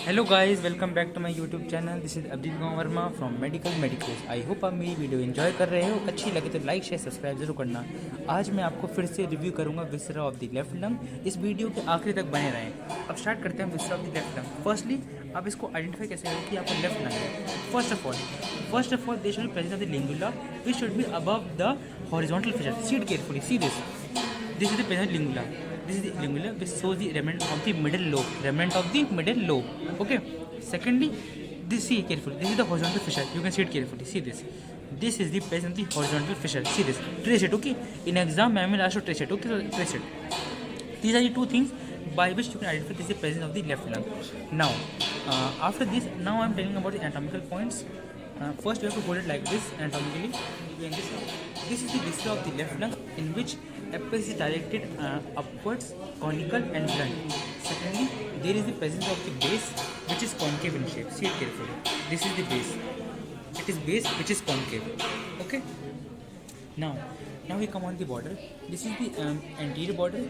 Hello guys, welcome back to my YouTube channel. This is Abdul Verma from medical medicals. I hope आप मेरी video enjoy कर रहे हो। अच्छी लगे तो लाइक शेयर सब्सक्राइब जरूर करना। आज मैं आपको फिर से रिव्यू करूंगा viscera of the left lung. इस वीडियो के आखिरी तक बने रहें। अब स्टार्ट करते हैं viscera of the left lung. Firstly आप इसको आइडेंटिफाई कैसे करें कि आपका लेफ्ट लंग है। First of all they should be present of the lingula which should be above the horizontal fissure. See it carefully, see this is the present lingula. This is the lingula which shows the remnant of the middle lobe. Okay. Secondly, this, see carefully, this is the horizontal fissure. You can see it carefully, see this is the present of the horizontal fissure. See this, trace it. Okay, in exam I will ask you to trace it. Okay, so trace it. These are the two things by which you can identify this is the presence of the left lung. Now after this, now I am telling about the anatomical points. First you have to hold it like this anatomically. This is the viscera of the left lung in which apex is directed upwards, conical and blunt. Secondly, there is the presence of the base which is concave in shape. See it carefully. This is the base. It is base which is concave. Okay. Now we come on the border. This is the anterior border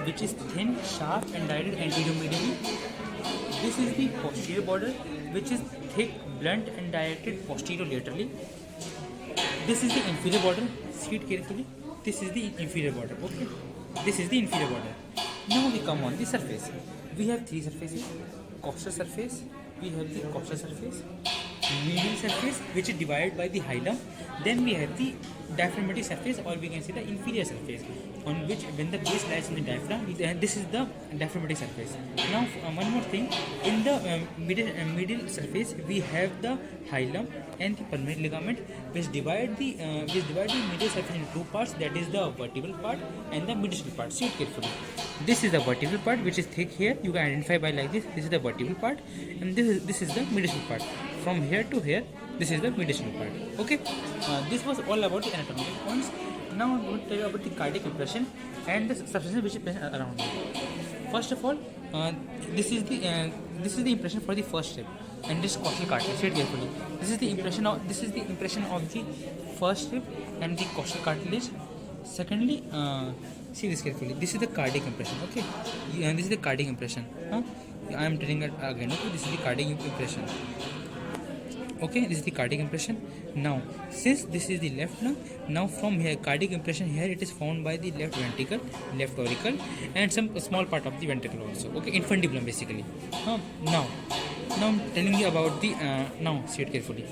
which is thin, sharp and directed anterior-medially. This is the posterior border which is thick, blunt and directed posterior-laterally. This is the inferior border. See it carefully. This is the inferior border. Okay. This is the inferior border. Now we come on the surface. We have three surfaces. Costal surface. We have the costal surface. Medial surface, which is divided by the hilum. Then we have the diaphragmatic surface, or we can say the inferior surface, on which when the base lies in the diaphragm, this is the diaphragmatic surface. Now one more thing, in the medial surface we have the hilum and the pulmonary ligament, which divide the medial surface into two parts, that is the vertebral part and the medial part. See it carefully. This is the vertebral part which is thick here. You can identify by like this. This is the vertebral part, and this is the medial part. From here to here, this is the medial part. Okay. This was all about the anatomical points. Now I'm going to tell you about the cardiac impression and the substances which is present around it. First of all, this is the impression for the first step, and this costal cartilage. See it carefully. This is the impression of the first rib and the costal cartilage. Secondly, see this carefully. This is the cardiac impression. Okay, and this is the cardiac impression. I am telling it again. Okay, this is the cardiac impression. Okay, this is the cardiac impression. Now since this is the left lung, now from here cardiac impression here it is found by the left ventricle, left auricle and some small part of the ventricle also. Okay, infundibulum basically. Now I'm telling you about the now see it carefully.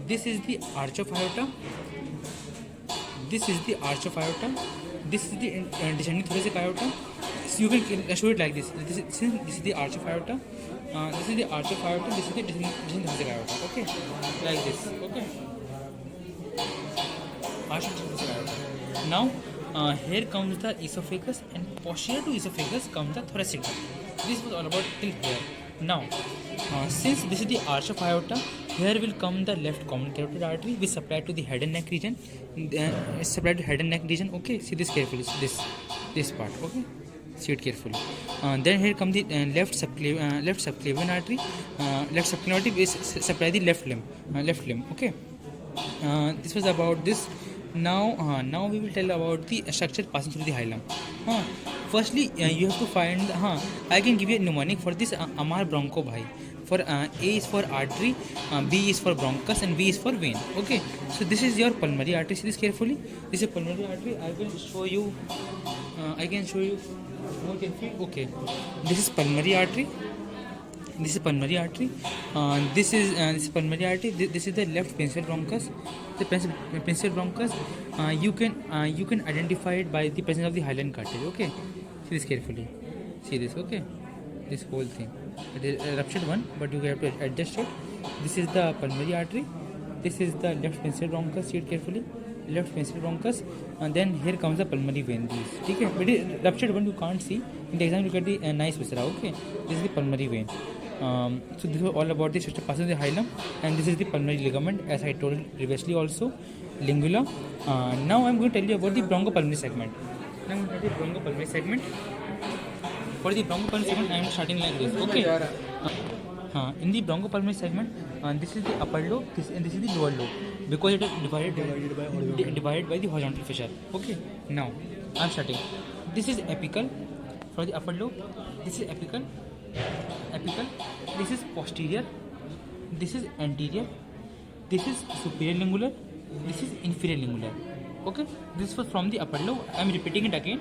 This is the arch of aorta. This is the descending thoracic aorta. So you can show it like this. This is the arch of aorta. This is the arch of aorta. This is the descending thoracic aorta. Okay, like this. Okay, arch of thoracic aorta. Now here comes the esophagus, and posterior to esophagus comes the thoracic duct. This was all about till here. Now since this is the arch of aorta, here will come the left common carotid artery which supply to the head and neck region. Okay, see this carefully. This part. Okay, see it carefully. Then here come the left subclavian artery. Left subclavian artery is supply the left limb. Okay, this was about this. Now we will tell about the structure passing through the hilum. Firstly, you have to find. I can give you a mnemonic for this. Amar broncho bhai. For A is for artery, B is for bronchus, and V is for vein. Okay, so this is your pulmonary artery. See this carefully. This is a pulmonary artery. I can show you. More carefully. Okay, this is pulmonary artery. This is pulmonary artery. This is pulmonary artery. This is the left principal bronchus. The principal bronchus. You can identify it by the presence of the hyaline cartilage. Okay, see this carefully. See this. Okay, this whole thing. It is a ruptured one, but you have to adjust it. This is the pulmonary artery. This is the left principal bronchus. See it carefully. Left principal bronchus, and then here comes the pulmonary vein. Okay, but it is ruptured one, you can't see. In the exam you get the nice viscera. Okay, this is the pulmonary vein. So this is all about the structure passing the hilum, and this is the pulmonary ligament, as I told previously also, lingula. Now I am going to tell you about the bronchopulmonary segment. Now I am going to tell you bronchopulmonary segment. For the bronchopulmonary segment, I am starting like this. Okay. In the bronchopulmonary segment, this is the upper lobe, and this is the lower lobe, because it is divided by the horizontal fissure. Okay. Now I am starting. This is apical for the upper lobe. This is apical. this is posterior, this is anterior, this is superior lingular, this is inferior lingular. Okay, this was from the upper lobe. I am repeating it again.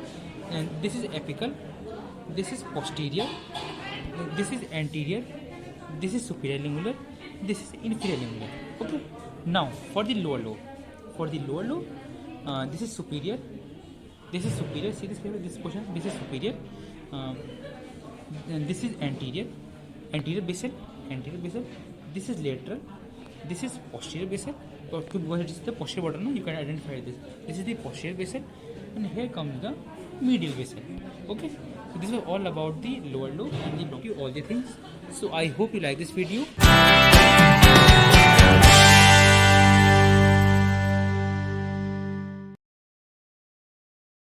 And this is apical, this is posterior, this is anterior, this is superior lingular, this is inferior lingular. Okay, now for the lower lobe. For the lower lobe, this is superior, this is superior. See this portion, this is superior, and this is anterior, anterior basal, anterior basal. This is lateral, this is posterior basal. Or this is the posterior border. No, you can identify this. This is the posterior basal, and here comes the medial basal. Okay, so this was all about the lower lobe and the all the things. So I hope you like this video.